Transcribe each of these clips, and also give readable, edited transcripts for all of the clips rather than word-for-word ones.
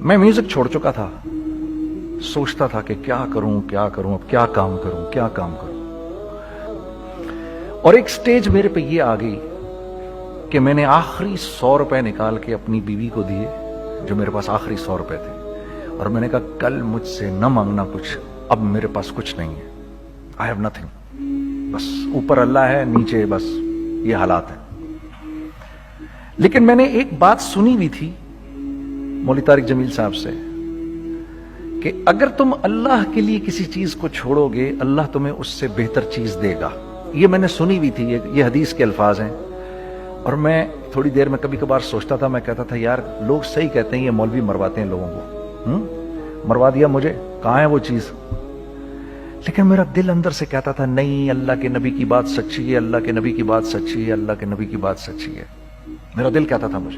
मैं म्यूजिक छोड़ चुका था, सोचता था कि क्या करूं, अब क्या काम करूं। और एक स्टेज मेरे पे ये आ गई कि मैंने आखिरी 100 रुपए निकाल के अपनी बीवी को दिए, जो मेरे पास आखिरी 100 रुपए थे, और मैंने कहा कल मुझसे न मांगना कुछ, अब मेरे पास कुछ नहीं है, आई हैव नथिंग, बस ऊपर अल्लाह है, नीचे बस ये हालात है। लेकिन मैंने एक बात सुनी हुई थी मौलवी तारिक जमील साहब से कि अगर तुम अल्लाह के लिए किसी चीज को छोड़ोगे, अल्लाह तुम्हें उससे बेहतर चीज देगा। ये मैंने सुनी हुई थी, ये हदीस के अल्फाज हैं। और मैं थोड़ी देर में कभी कभार सोचता था, मैं कहता था यार लोग सही कहते हैं, ये मौलवी मरवाते हैं लोगों को, मरवा दिया मुझे, कहां है वो चीज। लेकिन मेरा दिल अंदर से कहता था नहीं, अल्लाह के नबी की बात सच्ची है, अल्लाह के नबी की बात सच्ची है, अल्लाह के नबी की बात सच्ची है। मेरा दिल कहता था मुझे,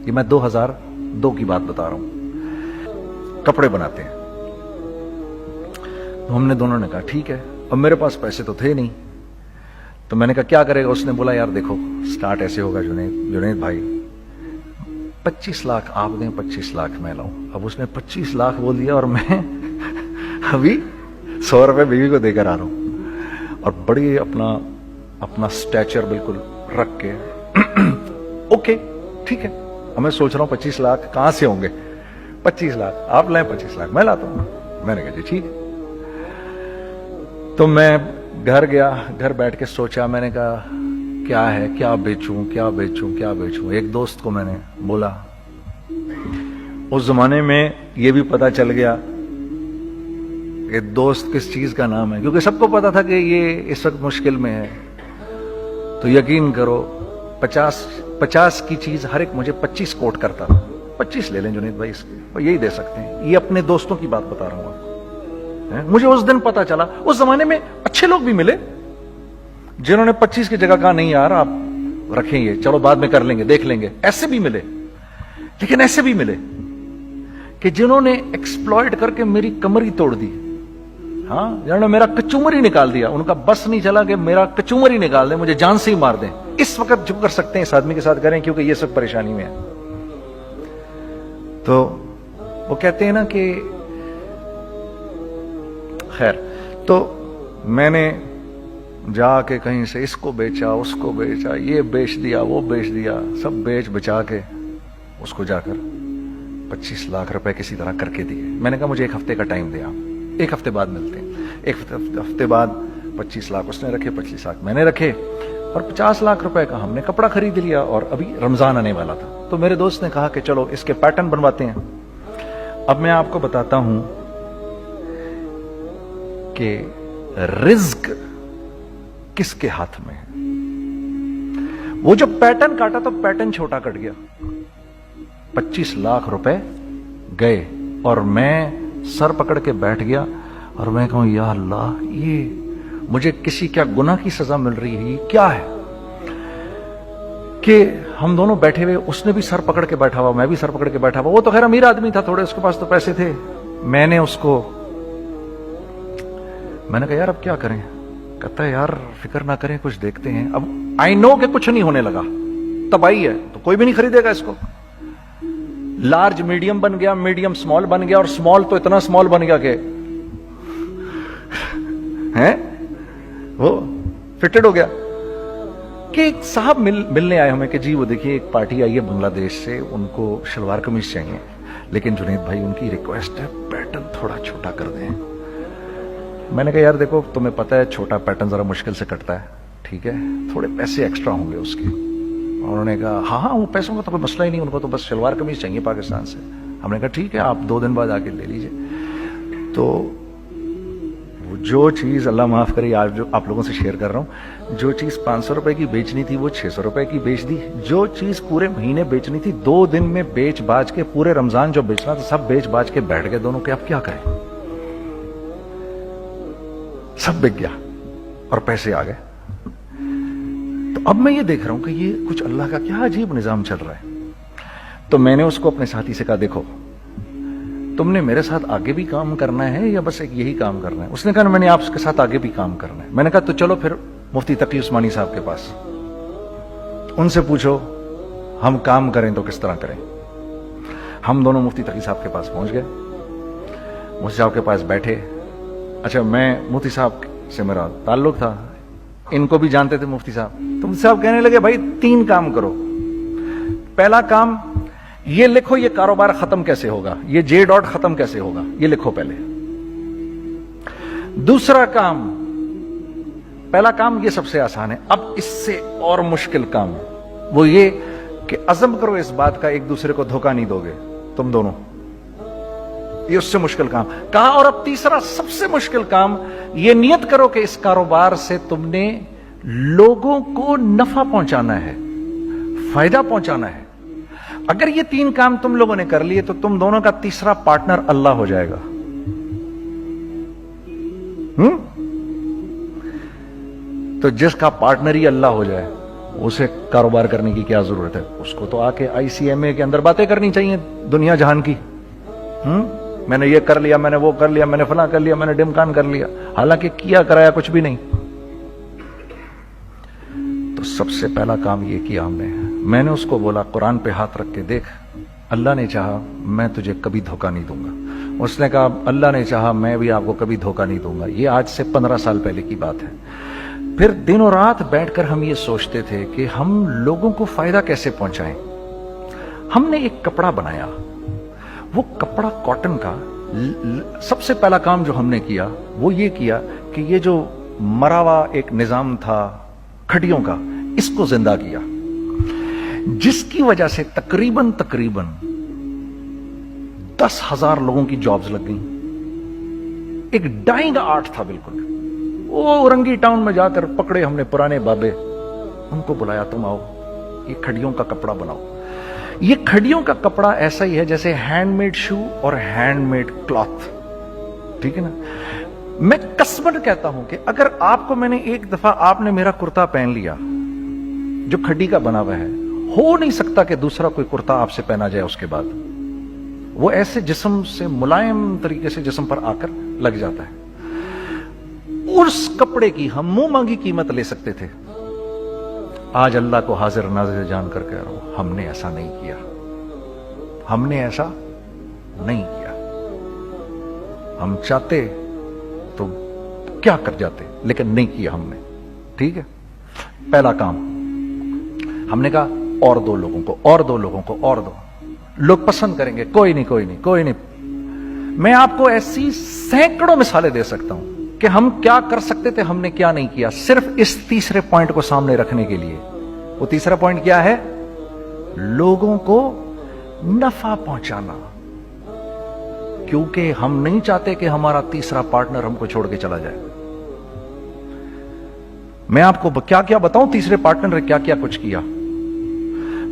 कि मैं 2002 की बात बता रहा हूं, कपड़े बनाते हैं। तो हमने दोनों ने कहा ठीक है, अब मेरे पास पैसे तो थे नहीं, तो मैंने कहा क्या करेगा। उसने बोला यार देखो स्टार्ट ऐसे होगा जुनैद भाई, 25 लाख आप दें, 25 लाख मैं लाऊं। अब उसने 25 लाख बोल दिया और मैं अभी 100 रुपए बीवी को देकर आ रहा हूं, और बड़ी अपना स्टैचर बिल्कुल रख के ओके ठीक है। अब मैं सोच रहा हूं 25 लाख कहां से होंगे, 25 लाख आप लाएं, 25 लाख मैं लाता हूं। मैंने कहा जी ठीक है। तो मैं घर गया, घर बैठ के सोचा, मैंने कहा क्या है, क्या बेचूं। एक दोस्त को मैंने बोला, उस जमाने में ये भी पता चल गया कि दोस्त किस चीज का नाम है, क्योंकि सबको पता था कि ये इस वक्त मुश्किल में है। तो यकीन करो 50 की चीज हर एक मुझे 25 कोट करता था। 25 ले लें जुनैद भाई इसके, यही दे सकते हैं। ये अपने दोस्तों की बात बता रहा हूं आपको। मुझे उस दिन पता चला, उस जमाने में अच्छे लोग भी मिले जिन्होंने 25 की जगह कहा नहीं यार आप रखें ये, चलो बाद में कर लेंगे, देख लेंगे। ऐसे भी मिले, लेकिन ऐसे भी मिले कि जिन्होंने एक्सप्लॉइट करके मेरी कमर ही तोड़ दी। हाँ, जिन्होंने मेरा कचूमर ही निकाल दिया। उनका बस नहीं चला कि मेरा कचूमर ही निकाल दें, मुझे जान से ही मार दें। इस वक्त जो कर सकते हैं इस आदमी के साथ करें, क्योंकि ये सब परेशानी में है। तो वो कहते हैं ना कि खैर, तो मैंने जाके कहीं से इसको बेचा, उसको बेचा, ये बेच दिया, वो बेच दिया, सब बेच बचा के उसको जाकर 25 लाख रुपए किसी तरह करके दिए। मैंने कहा मुझे 1 हफ्ते का टाइम दे, आप 1 हफ्ते बाद मिलते हैं। 1 हफ्ते बाद 25 लाख उसने रखे, 25 लाख मैंने रखे, और 50 लाख रुपए का हमने कपड़ा खरीद लिया। और अभी रमजान आने वाला था, तो मेरे दोस्त ने कहा कि चलो इसके पैटर्न बनवाते हैं। अब मैं आपको बताता हूं कि रिज्क किसके हाथ में है। वो जो पैटर्न काटा तो पैटर्न छोटा कट गया, 25 लाख रुपए गए, और मैं सर पकड़ के बैठ गया और मैं कहूं या अल्लाह, ये मुझे किसी क्या गुनाह की सजा मिल रही है, ये क्या है। कि हम दोनों बैठे हुए, उसने भी सर पकड़ के बैठा हुआ, मैं भी सर पकड़ के बैठा हुआ। वो तो खैर अमीर आदमी था थोड़े, उसके पास तो पैसे थे। मैंने कहा यार अब क्या करें। कहता है यार फिक्र ना करें, कुछ देखते हैं। अब आई नो कि कुछ नहीं होने लगा, तबाही है, तो कोई भी नहीं खरीदेगा इसको। लार्ज मीडियम बन गया, मीडियम स्मॉल बन गया, और स्मॉल तो इतना स्मॉल बन गया कि हैं वो फिटेड हो गया। कि एक साहब मिलने आए हमें कि जी वो देखिए एक पार्टी आई है बांग्लादेश से, उनको शलवार कमीज चाहिए, लेकिन जुनैद भाई उनकी रिक्वेस्ट है पैटर्न थोड़ा छोटा कर दें। मैंने कहा यार देखो तुम्हें पता है छोटा पैटर्न जरा मुश्किल से कटता है, ठीक है, थोड़े पैसे एक्स्ट्रा होंगे उसके। उन्होंने कहा हाँ वो पैसों का तो कोई मसला ही नहीं, उनको तो बस शलवार कमीज चाहिए पाकिस्तान से। हमने कहा ठीक है आप 2 दिन बाद आके ले लीजिए। तो जो चीज अल्लाह माफ करे आज जो आप लोगों से शेयर कर रहा हूं, जो चीज 500 रुपए की बेचनी थी वो 600 रुपए की बेच दी। जो चीज पूरे महीने बेचनी थी 2 दिन में बेच बाज के, पूरे रमजान जो बेचना था सब बेच बाज के बैठ गए दोनों के। अब क्या करें, सब बिक गया और पैसे आ गए। तो अब मैं ये देख रहा हूं कि ये कुछ अल्लाह का क्या अजीब निजाम चल रहा है। तो मैंने उसको अपने साथी से कहा देखो तुमने मेरे साथ आगे भी काम करना है या बस एक यही काम करना है। उसने कहा मैंने आपके साथ आगे भी काम करना है। मैंने कहा तो चलो फिर मुफ्ती तकी उस्मानी साहब के पास, उनसे पूछो हम काम करें तो किस तरह करें। हम दोनों मुफ्ती तकी साहब के पास पहुंच गए, मुफ्ती साहब के पास बैठे। अच्छा, मैं मुफ्ती साहब से मेरा ताल्लुक था, इनको भी जानते थे मुफ्ती साहब। तो मुफ्ती साहब कहने लगे, भाई 3 काम करो। पहला काम ये लिखो, ये कारोबार खत्म कैसे होगा, ये जे डॉट खत्म कैसे होगा, ये लिखो पहले। दूसरा काम, पहला काम ये सबसे आसान है, अब इससे और मुश्किल काम वो ये कि अज़म करो इस बात का एक दूसरे को धोखा नहीं दोगे तुम दोनों, ये उससे मुश्किल काम कहा। और अब तीसरा सबसे मुश्किल काम, ये नियत करो कि इस कारोबार से तुमने लोगों को नफा पहुंचाना है, फायदा पहुंचाना है। अगर ये 3 काम तुम लोगों ने कर लिए तो तुम दोनों का तीसरा पार्टनर अल्लाह हो जाएगा। तो जिसका पार्टनर ही अल्लाह हो जाए उसे कारोबार करने की क्या जरूरत है, उसको तो आके ICMA के अंदर बातें करनी चाहिए दुनिया जहान की। मैंने ये कर लिया, मैंने वो कर लिया, मैंने फला कर लिया, मैंने डिमकान कर लिया, हालांकि किया कराया कुछ भी नहीं। तो सबसे पहला काम ये किया हमने, मैंने उसको बोला कुरान पे हाथ रख के देख, अल्लाह ने चाहा मैं तुझे कभी धोखा नहीं दूंगा। उसने कहा अल्लाह ने चाहा मैं भी आपको कभी धोखा नहीं दूंगा। ये आज से 15 साल पहले की बात है। फिर दिनों रात बैठकर हम ये सोचते थे कि हम लोगों को फायदा कैसे पहुंचाएं। हमने एक कपड़ा बनाया, वो कपड़ा कॉटन का। सबसे पहला काम जो हमने किया वो ये किया कि ये जो मरा हुआ एक निजाम था खटियों का, इसको जिंदा किया, जिसकी वजह से तकरीबन 10,000 लोगों की जॉब्स लग गई। एक डाइंग आर्ट था बिल्कुल। वो औरंगी टाउन में जाकर पकड़े हमने पुराने बाबे, उनको बुलाया, तुम आओ ये खड़ियों का कपड़ा बनाओ। ये खड़ियों का कपड़ा ऐसा ही है जैसे हैंडमेड शू और हैंडमेड क्लॉथ, ठीक है ना। मैं कसमन कहता हूं कि अगर आपको मैंने एक दफा आपने मेरा कुर्ता पहन लिया जो खड्डी का बना हुआ है, हो नहीं सकता कि दूसरा कोई कुर्ता आपसे पहना जाए उसके बाद। वो ऐसे जिस्म से मुलायम तरीके से जिस्म पर आकर लग जाता है। उस कपड़े की हम मुंह मांगी कीमत ले सकते थे। आज अल्लाह को हाजिर नाजिर जानकर कह रहा हूं, हमने ऐसा नहीं किया, हमने ऐसा नहीं किया। हम चाहते तो क्या कर जाते, लेकिन नहीं किया हमने, ठीक है। पहला काम हमने कहा और 2 लोगों को, और 2 लोगों को, और 2 लोग पसंद करेंगे, कोई नहीं कोई नहीं कोई नहीं। मैं आपको ऐसी सैकड़ों मिसालें दे सकता हूं कि हम क्या कर सकते थे, हमने क्या नहीं किया, सिर्फ इस तीसरे पॉइंट को सामने रखने के लिए। वो तीसरा पॉइंट क्या है? लोगों को नफा पहुंचाना। क्योंकि हम नहीं चाहते कि हमारा तीसरा पार्टनर हमको छोड़ के चला जाए। मैं आपको क्या क्या बताऊं, तीसरे पार्टनर ने क्या क्या कुछ किया।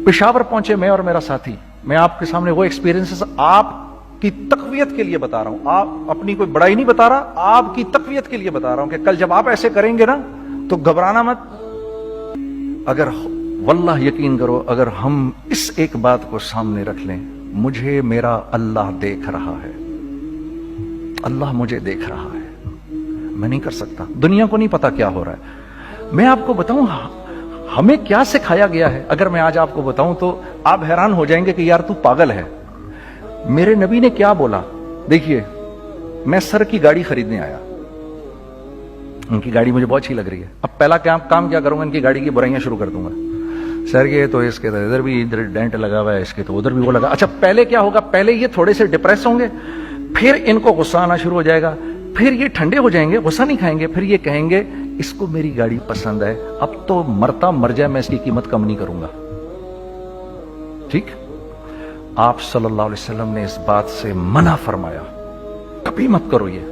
पेशावर पहुंचे मैं और मेरा साथी, मैं आपके सामने वो एक्सपीरियंसेस आपकी तकवीयत के लिए बता रहा हूं। आप अपनी कोई बड़ाई नहीं बता रहा, आपकी तकवीयत के लिए बता रहा हूं कि कल जब आप ऐसे करेंगे ना तो घबराना मत। अगर वल्लाह यकीन करो, अगर हम इस एक बात को सामने रख लें, मुझे मेरा अल्लाह देख रहा है, अल्लाह मुझे देख रहा है, मैं नहीं कर सकता। दुनिया को नहीं पता क्या हो रहा है। मैं आपको बताऊं हमें क्या सिखाया गया है, अगर मैं आज आपको बताऊं तो आप हैरान हो जाएंगे कि यार तू पागल है। मेरे नबी ने क्या बोला, देखिए मैं सर की गाड़ी खरीदने आया, उनकी गाड़ी मुझे बहुत अच्छी लग रही है। अब पहला काम क्या करूंगा, इनकी गाड़ी की बुराइयां शुरू कर दूंगा। सर ये तो इसके तो इधर भी इधर डेंट लगा हुआ है, इसके तो उधर भी वो लगा। अच्छा पहले क्या होगा, पहले ये थोड़े से डिप्रेस होंगे, फिर इनको गुस्सा आना शुरू हो जाएगा, फिर ये ठंडे हो जाएंगे, गुस्सा नहीं खाएंगे, फिर ये कहेंगे इसको मेरी गाड़ी पसंद है, अब तो मरता मर जाए मैं इसकी कीमत कम नहीं करूंगा। ठीक, आप सल्लल्लाहु अलैहि वसल्लम ने इस बात से मना फरमाया, कभी मत करो ये।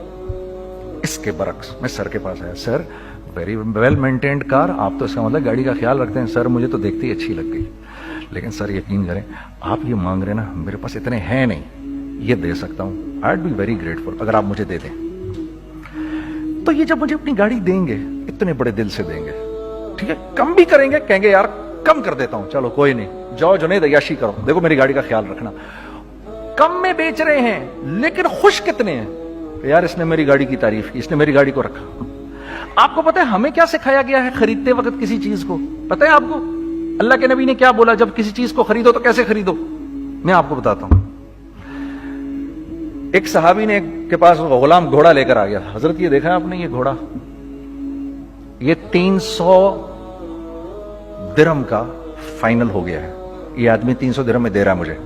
इसके बरक्स मैं सर के पास आया, sir very well maintained car, आप तो इसका मतलब गाड़ी का ख्याल रखते हैं। सर मुझे तो देखते ही अच्छी लग गई, लेकिन सर यकीन करें आप ये मांग रहे ना, मेरे पास इतने हैं नहीं, ये दे सकता हूं, I would be very grateful अगर आप मुझे दे दें। तो ये जब मुझे अपनी गाड़ी देंगे, इतने बड़े दिल से देंगे, ठीक है, कम भी करेंगे, कहेंगे यार कम कर देता हूं, चलो कोई नहीं, जाओ जुनैद अय्याशी करो, देखो मेरी गाड़ी का ख्याल रखना। कम में बेच रहे हैं लेकिन खुश कितने हैं, यार इसने मेरी गाड़ी की तारीफ की, इसने मेरी गाड़ी को रखा। आपको पता है हमें क्या सिखाया गया है खरीदते वक्त किसी चीज को, पता है आपको? अल्लाह के नबी ने क्या बोला, जब किसी चीज को खरीदो तो कैसे खरीदो? मैं आपको बताता हूं। ایک صحابی نے کے پاس غلام گھوڑا لے کر آ گیا. حضرت یہ دیکھا آپ نے یہ گھوڑا, یہ 300 درہم کا فائنل ہو گیا ہے, یہ آدمی 300 درہم میں دے رہا ہے مجھے.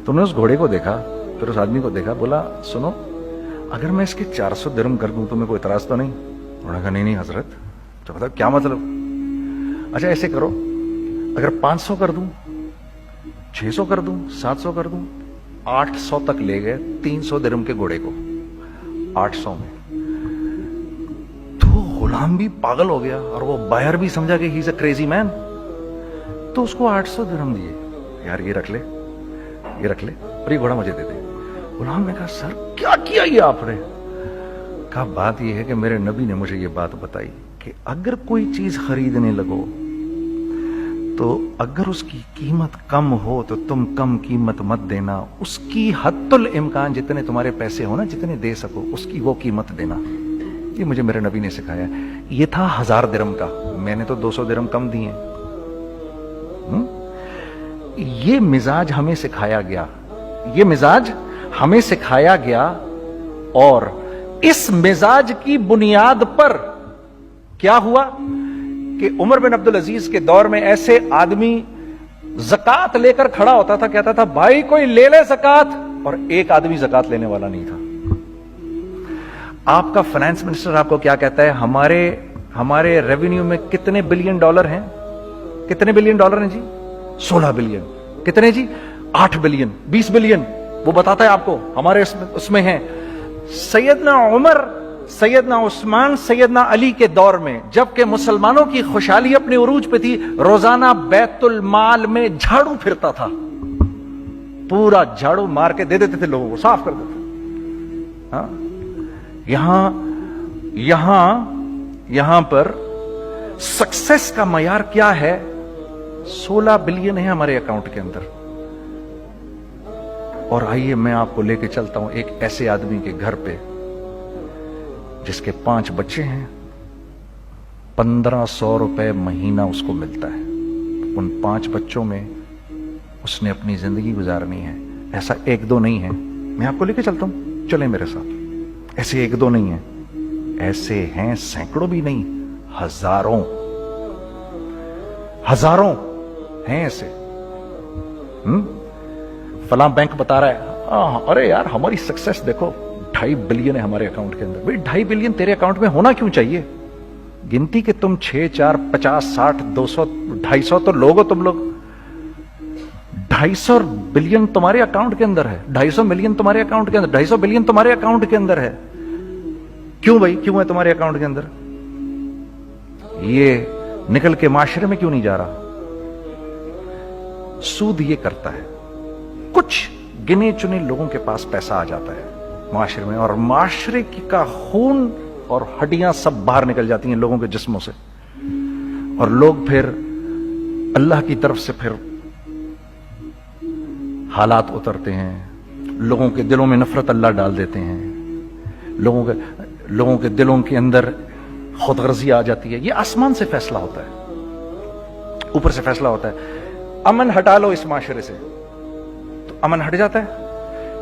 تم نے اس گھوڑے کو دیکھا, پھر اس آدمی کو دیکھا, بولا سنو اگر میں اس کے 400 درہم کر دوں تمہیں کوئی اعتراض تو نہیں؟ انہوں نے کہا نہیں حضرت. تو بتا کیا مطلب؟ اچھا ایسے کرو, اگر 500 کر دوں, 600 کر دوں, 700 کر دوں. 800 تک لے گئے 300 درہم کے گھوڑے کو, 800 میں. تو غلام بھی پاگل ہو گیا اور وہ بائر بھی سمجھا کہ ہی از اے کریزی مین, تو اس کو 800 درہم دیے. یار یہ رکھ لے, یہ رکھ لے, اور یہ گھوڑا مجھے دے دے. غلام نے کہا سر کیا کیا یہ آپ نے؟ کہا بات یہ ہے کہ میرے نبی نے مجھے یہ بات بتائی کہ اگر کوئی چیز خریدنے لگو تو اگر اس کی قیمت کم ہو تو تم کم قیمت مت دینا, اس کی حد الامکان جتنے تمہارے پیسے ہو نا, جتنے دے سکو اس کی وہ قیمت دینا. یہ مجھے میرے نبی نے سکھایا. یہ تھا 1000 درہم کا, میں نے تو 200 درہم کم دیے. یہ مزاج ہمیں سکھایا گیا, یہ مزاج ہمیں سکھایا گیا. اور اس مزاج کی بنیاد پر کیا ہوا کہ عمر بن عبدالعزیز کے دور میں ایسے آدمی زکات لے کر کھڑا ہوتا تھا, کہتا تھا بھائی کوئی لے لے زکات, اور ایک آدمی زکات لینے والا نہیں تھا. آپ کا فائنانس منسٹر آپ کو کیا کہتا ہے, ہمارے ریونیو میں کتنے بلین ڈالر ہیں؟ کتنے بلین ڈالر ہیں جی؟ 16 بلین. کتنے جی؟ 8 بلین, 20 بلین. وہ بتاتا ہے آپ کو ہمارے اس میں ہیں. سیدنا عمر, سیدنا عثمان, سیدنا علی کے دور میں جبکہ مسلمانوں کی خوشحالی اپنے عروج پہ تھی, روزانہ بیت المال میں جھاڑو پھرتا تھا, پورا جھاڑو مار کے دے دیتے تھے لوگوں کو, صاف کر دیتے. یہاں پر سکسیس کا معیار کیا ہے؟ 16 بلین ہے ہمارے اکاؤنٹ کے اندر. اور آئیے میں آپ کو لے کے چلتا ہوں ایک ایسے آدمی کے گھر پہ جس کے 5 بچے ہیں, 1500 روپے مہینہ اس کو ملتا ہے. ان 5 بچوں میں اس نے اپنی زندگی گزارنی ہے. ایسا 1-2 نہیں ہے, میں آپ کو لے کے چلتا ہوں, چلیں میرے ساتھ. ایسے 1-2 نہیں ہیں, ایسے ہیں سینکڑوں بھی نہیں, ہزاروں ہیں ایسے. فلاں بینک بتا رہا ہے ارے یار ہماری سکسیس دیکھو 2.5 بلین ہے ہمارے اکاؤنٹ کے اندر. بھائی 2.5 بلین تیرے اکاؤنٹ میں ہونا کیوں چاہیے؟ گنتی کہ تم 6, 4, 50, 60, 200, 250 تو لوگ ہو تم لوگ. 250 بلین تمہارے اکاؤنٹ کے اندر ہے, 250 ملین تمہارے اکاؤنٹ کے اندر, 250 بلین تمہارے اکاؤنٹ کے اندر ہے. کیوں بھائی, کیوں ہے تمہارے اکاؤنٹ کے اندر؟ یہ نکل کے معاشرے میں کیوں نہیں جا رہا؟ سود یہ کرتا ہے, کچھ گنے چنے لوگوں کے پاس پیسہ آ جاتا ہے معاشرے میں, اور معاشرے کا خون اور ہڈیاں سب باہر نکل جاتی ہیں لوگوں کے جسموں سے, اور لوگ پھر اللہ کی طرف سے پھر حالات اترتے ہیں, لوگوں کے دلوں میں نفرت اللہ ڈال دیتے ہیں, لوگوں کے دلوں کے اندر خود غرضی آ جاتی ہے. یہ آسمان سے فیصلہ ہوتا ہے, اوپر سے فیصلہ ہوتا ہے. امن ہٹا لو اس معاشرے سے تو امن ہٹ جاتا ہے.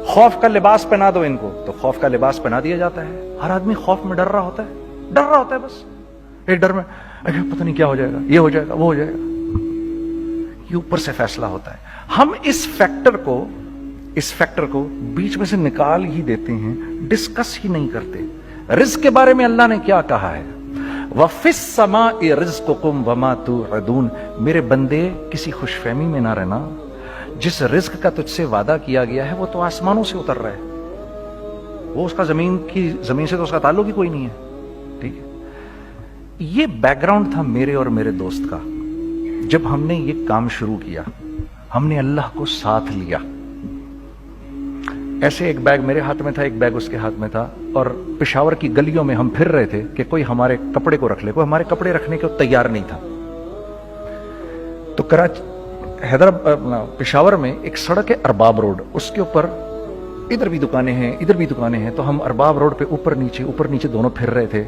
خوف کا لباس پہنا دو ان کو تو خوف کا لباس پہنا دیا جاتا ہے. ہر آدمی خوف میں ڈر رہا ہوتا ہے, بس ایک ڈر میں پتہ نہیں کیا ہو جائے گا, یہ ہو جائے گا, وہ ہو جائے گا. یہ اوپر سے فیصلہ ہوتا ہے. ہم اس فیکٹر کو بیچ میں سے نکال ہی دیتے ہیں, ڈسکس ہی نہیں کرتے. رزق کے بارے میں اللہ نے کیا کہا ہے؟ وَفِي السَّمَاءِ رِزْقُكُمْ وَمَا تُوعَدُونَ. میرے بندے کسی خوش فہمی میں نہ رہنا, جس رزق کا تجھ سے وعدہ کیا گیا ہے وہ تو آسمانوں سے اتر رہا ہے, وہ اس کا زمین سے تو اس کا تعلق ہی کوئی نہیں ہے. ٹھیک ہے, یہ بیک گراؤنڈ تھا میرے اور میرے دوست کا. جب ہم نے یہ کام شروع کیا, ہم نے اللہ کو ساتھ لیا. ایسے ایک بیگ میرے ہاتھ میں تھا, ایک بیگ اس کے ہاتھ میں تھا, اور پشاور کی گلیوں میں ہم پھر رہے تھے کہ کوئی ہمارے کپڑے کو رکھ لے. کوئی ہمارے کپڑے رکھنے کو تیار نہیں تھا. تو پشاور میں ایک سڑک ہے ارباب روڈ, اس کے اوپر ادھر بھی دکانیں ہیں ادھر بھی دکانیں ہیں. تو ہم ارباب روڈ پہ اوپر نیچے دونوں پھر رہے تھے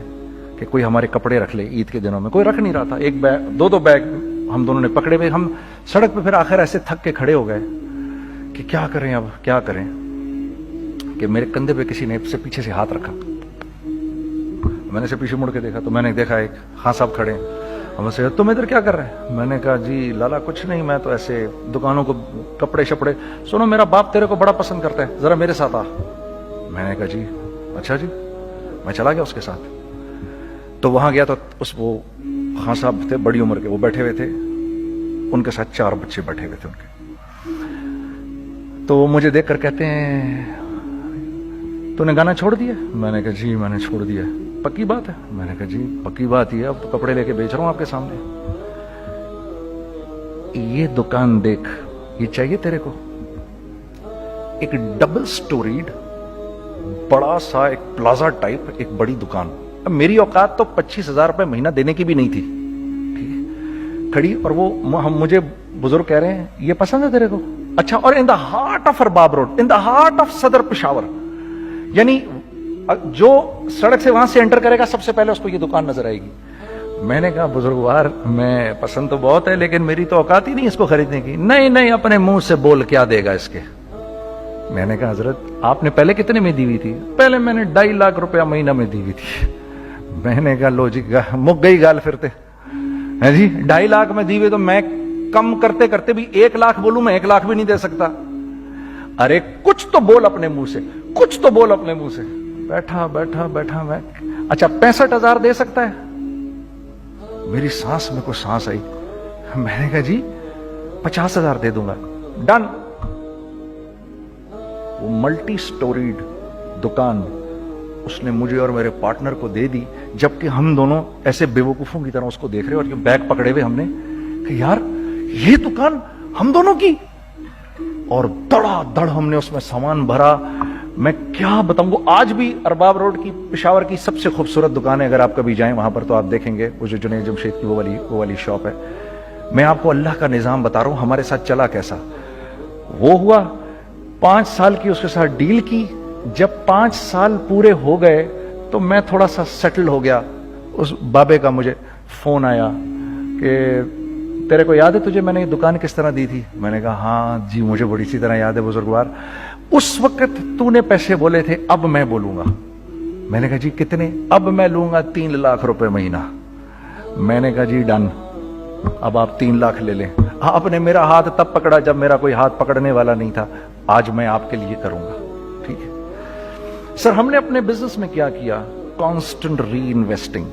کہ کوئی ہمارے کپڑے رکھ لے. عید کے دنوں میں کوئی رکھ نہیں رہا تھا. ایک بیگ, دو بیگ ہم دونوں نے پکڑے ہوئے. ہم سڑک پہ پھر آخر ایسے تھک کے کھڑے ہو گئے کہ کیا کریں, اب کیا کریں. कि मेरे कंधे पे किसी ने से पीछे से हाथ रखा। मैंने से पीछे मुड़ के देखा तो मैंने देखा एक खां साहब खड़े हैं। हम से तुम इधर क्या कर रहे हैं? मैंने कहा जी लाला कुछ नहीं, मैं तो ऐसे दुकानों को कपड़े शपड़े, सुनो मेरा बाप तेरे को बड़ा पसंद करता है, जरा मेरे साथ आ। मैंने कहा जी अच्छा जी। मैं चला गया उसके साथ। तो वहां गया तो उस वो खां साहब थे बड़ी उम्र के, वो बैठे हुए थे, उनके साथ 4 बच्चे बैठे हुए थे उनके। तो वो मुझे देखकर कहते हैं तूने गाना छोड़ दिया? मैंने कहा जी मैंने छोड़ दिया। पक्की बात है? मैंने कहा जी पक्की बात ही है, अब तो कपड़े लेके बेच रहा हूं आपके सामने। ये दुकान देख, ये चाहिए तेरे को? एक डबल स्टोरीड बड़ा सा एक प्लाजा टाइप एक बड़ी दुकान। अब मेरी औकात तो 25,000 रुपए महीना देने की भी नहीं थी, ठीक है, खड़ी। और वो मुझे बुजुर्ग कह रहे हैं ये पसंद है तेरे को? अच्छा, और in the heart of Arbab road, in the heart of सदर पेशावर, यानी जो सड़क से वहां से एंटर करेगा सबसे पहले उसको ये दुकान नजर आएगी। मैंने कहा बुजुर्गवार मैं पसंद तो बहुत है लेकिन मेरी तो औकात ही नहीं इसको खरीदने की। नहीं नहीं अपने मुंह से बोल क्या देगा इसके। मैंने कहा हजरत आपने पहले कितने में दी हुई थी? पहले मैंने 2.5 लाख रुपया महीना में दी हुई थी। मैंने कहा लो जी मुक गई गाल फिरते है जी। 2.5 लाख में दी हुई तो मैं कम करते करते भी 1 लाख बोलूं, मैं 1 लाख भी नहीं दे सकता। अरे कुछ तो बोल अपने मुंह से, कुछ तो बोल अपने मुंह से। बैठा बैठा बैठा मैं, अच्छा 65,000 दे सकता है? मेरी सांस में कोई सांस आई। मैंने कहा जी 50,000 दे दूंगा, डन। वो मल्टी स्टोरीड दुकान उसने मुझे और मेरे पार्टनर को दे दी, जबकि हम दोनों ऐसे बेवकूफों की तरह उसको देख रहे और बैग पकड़े हुए हमने कि यार ये दुकान हम दोनों की। और धड़ाधड़ हमने उसमें सामान भरा। मैं क्या बताऊं, आज भी अरबाब रोड की पेशावर की सबसे खूबसूरत दुकान है। अगर आप कभी जाएं वहां पर तो आप देखेंगे वो जो जुनैद जमशेद की वो वाली शॉप है। मैं आपको अल्लाह का निजाम बता रहा हूं हमारे साथ चला कैसा। वो हुआ 5 साल की उसके साथ डील की। जब 5 साल पूरे हो गए तो मैं थोड़ा सा सेटल हो गया। उस बाबे का मुझे फोन आया कि तेरे को याद है तुझे मैंने ये दुकान किस तरह दी थी? मैंने कहा हाँ जी मुझे बड़ी सी तरह याद है बुजुर्गवार, उस वक्त तूने पैसे बोले थे, अब मैं बोलूंगा। मैंने कहा जी कितने? अब मैं लूंगा 3 लाख रुपए महीना। मैंने कहा जी डन, अब आप 3 लाख ले लें। आपने मेरा हाथ तब पकड़ा जब मेरा कोई हाथ पकड़ने वाला नहीं था। आज मैं आपके लिए करूंगा, ठीक है। सर हमने अपने बिजनेस में क्या किया? कांस्टेंट री इन्वेस्टिंग,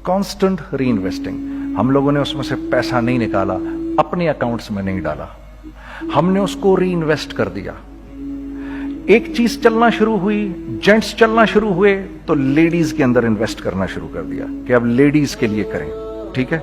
कांस्टेंट री इन्वेस्टिंग। हम लोगों ने उसमें से पैसा नहीं निकाला, अपने अकाउंट्स में नहीं डाला, हमने उसको री इन्वेस्ट कर दिया। एक चीज चलना शुरू हुई, जेंट्स चलना शुरू हुए तो लेडीज के अंदर इन्वेस्ट करना शुरू कर दिया कि अब लेडीज के लिए करें, ठीक है।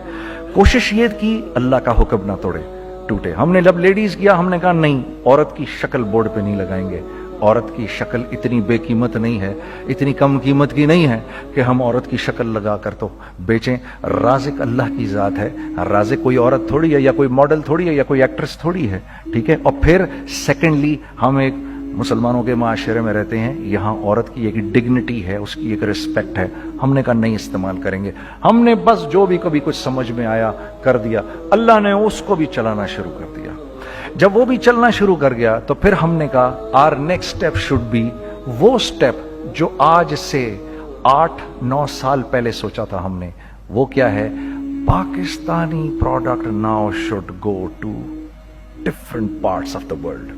कोशिश ये की अल्लाह का हुक्म ना तोड़े टूटे। हमने जब लेडीज किया हमने कहा नहीं, औरत की शक्ल बोर्ड पे नहीं लगाएंगे। औरत की शक्ल इतनी बेकीमत नहीं है, इतनी कम कीमत की नहीं है कि हम औरत की शक्ल लगा कर तो बेचें। राज़िक अल्लाह की जात है, राज़िक कोई औरत थोड़ी है या कोई मॉडल थोड़ी है या कोई एक्ट्रेस थोड़ी है, ठीक है। और फिर सेकेंडली हम एक मुसलमानों के माशरे में रहते हैं, यहाँ औरत की एक डिग्निटी है, उसकी एक रिस्पेक्ट है। हमने कहा नहीं इस्तेमाल करेंगे। हमने बस जो भी कभी कुछ समझ में आया कर दिया। अल्लाह ने उसको भी चलाना शुरू कर दिया। जब वो भी चलना शुरू कर गया तो फिर हमने कहा our next step should be वो स्टेप जो आज से 8-9 साल पहले सोचा था हमने। वो क्या है? Pakistani product now should go to different parts of the world.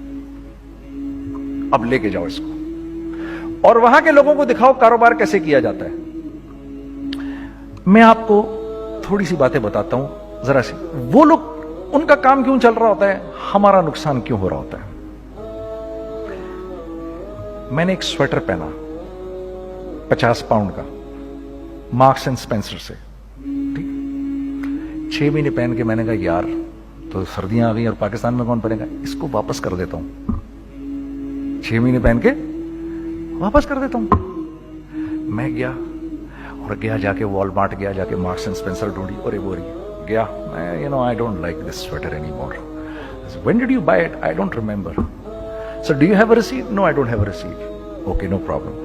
अब लेके जाओ इसको और वहां के लोगों को दिखाओ कारोबार कैसे किया जाता है। मैं आपको थोड़ी सी बातें बताता हूं जरा सी। वो लोग उनका काम क्यों चल रहा होता है, हमारा नुकसान क्यों हो रहा होता है। मैंने एक स्वेटर पहना 50 पाउंड का मार्क्स एंड स्पेंसर से, ठीक। 6 महीने पहन के मैंने कहा यार तो सर्दियां आ गई और पाकिस्तान में कौन पहनेगा, इसको वापस कर देता हूं। 6 महीने पहन के वापस कर देता हूं। मैं गया जाके वॉलमार्ट गया, जाके मार्क्स एंड स्पेंसर ढूंढी और वो गया मैं, I don't like this sweater anymore. When did you buy it? I don't remember. Sir, do you have a receipt? No, I don't have a receipt. Okay, no problem.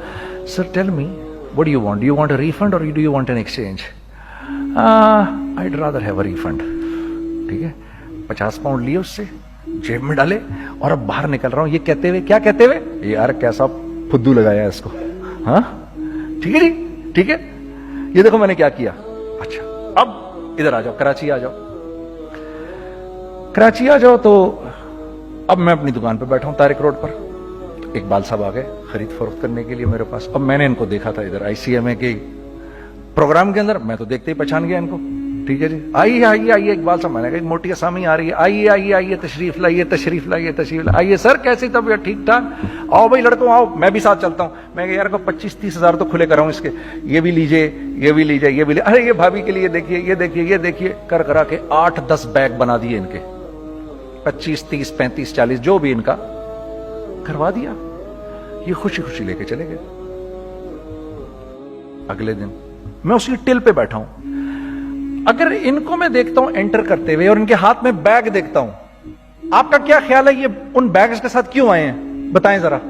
Sir, tell me, what do you want? Do you want a refund or do you want an exchange? I'd rather have a refund. ठीक है, 50 pound लिए उससे, जेब में डाले और अब बाहर निकल रहा हूं, ये कहते हुए, क्या कहते हुए, यार कैसा फुद्दू लगाया है इसको, हाँ ठीक है जी, ठीक है, ये देखो मैंने क्या किया। अच्छा अब इधर आ जाओ, कराची आ जाओ, कराची आ जाओ। तो अब मैं अपनी दुकान पे बैठा हूं तारिक रोड पर, इकबाल साहब आ गए खरीद फरोख्त करने के लिए मेरे पास। अब मैंने इनको देखा था इधर ICMA के प्रोग्राम के अंदर, मैं तो देखते ही पहचान गया इनको। ठीक है जी, आइए आइए आइए इकबाल साहब, मैंने कहा मोटी असामी आ रही है, आइए आइए आइए, तशरीफ लाइए तशरीफ लाइए तशरीफ लाइए। आइए सर, कैसी तबीयत, ठीक ठाक, आओ भाई लड़कों आओ, मैं भी साथ चलता हूँ। मैं यार को 25-30 हजार तो खुले कराऊं इसके, ये भी लीजिए ये भी लीजिए ये भी लीजिए, अरे ये भाभी के लिए देखिए ये देखिए ये देखिए, कर करा के 8-10 बैग बना दिए इनके, 25, 30, 35, 40 जो भी इनका करवा दिया। ये खुशी खुशी लेके चले गए। अगले दिन मैं उसी टिल पे बैठा हूं, अगर इनको मैं देखता हूं एंटर करते हुए और इनके हाथ में बैग देखता हूं, आपका क्या ख्याल है ये उन बैग्स के साथ क्यों आए हैं, बताएं जरा।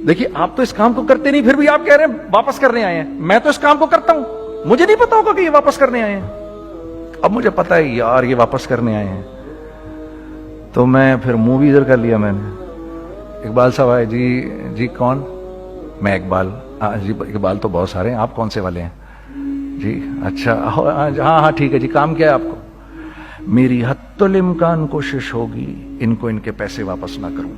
देखिए आप तो इस काम को करते नहीं, फिर भी आप कह रहे हैं वापस करने आए हैं। मैं तो इस काम को करता हूं, मुझे नहीं पता होगा कि ये वापस करने आए हैं। अब मुझे पता है यार ये वापस करने आए हैं, तो मैं फिर मुंह भी इधर कर लिया मैंने। इकबाल साहब आए, जी जी कौन, मैं इकबाल। जी इकबाल तो बहुत सारे हैं, आप कौन से वाले हैं जी, अच्छा हाँ हाँ ठीक है जी, काम क्या है आपको। मेरी हत्तुल इम्कान कोशिश होगी इनको इनके पैसे वापस ना करूं,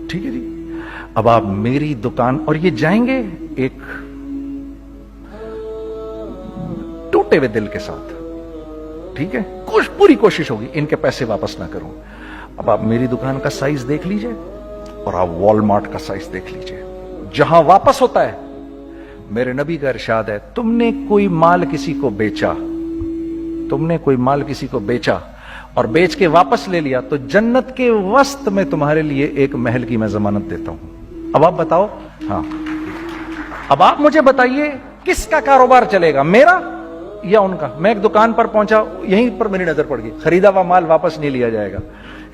ठीक है जी। अब आप मेरी दुकान, और ये जाएंगे एक टूटे हुए दिल के साथ, ठीक है, पूरी कोशिश होगी इनके पैसे वापस ना करूं। अब आप मेरी दुकान का साइज देख लीजिए और आप वॉलमार्ट का साइज देख लीजिए, जहां वापस होता है, मेरे नबी का इरशाद है, तुमने कोई माल किसी को बेचा, तुमने कोई माल किसी को बेचा और बेच के वापस ले लिया, तो जन्नत के वस्त में तुम्हारे लिए एक महल की मैं जमानत देता हूं। अब आप बताओ, हाँ अब आप मुझे बताइए किसका कारोबार चलेगा, मेरा या उनका। मैं एक दुकान पर पहुंचा, यहीं पर मेरी नजर पड़ गई, खरीदा हुआ माल वापस नहीं लिया जाएगा।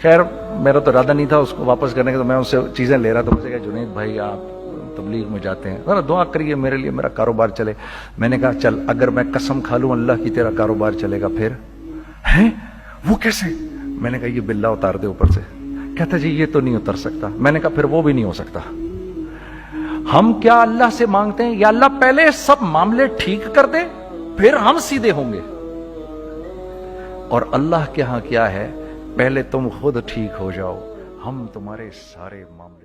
खैर मेरा तो इरादा नहीं था उसको वापस करने का, तो मैं उससे चीजें ले रहा था। मुझे कहा जुनैद भाई आप तबलीग में जाते हैं, जरा दुआ करिए मेरे लिए, मेरा कारोबार चले। मैंने कहा चल, अगर मैं कसम खा लूं अल्लाह की तेरा कारोबार चलेगा फिर। हैं वो कैसे? मैंने कहा ये बिल्ला उतार दे ऊपर से। कहता जी ये तो नहीं उतर सकता। मैंने कहा फिर वो भी नहीं हो सकता। हम क्या अल्लाह से मांगते हैं, या अल्लाह पहले सब मामले ठीक कर दे फिर हम सीधे होंगे, और अल्लाह के यहां क्या है, पहले तुम खुद ठीक हो जाओ, हम तुम्हारे सारे मामले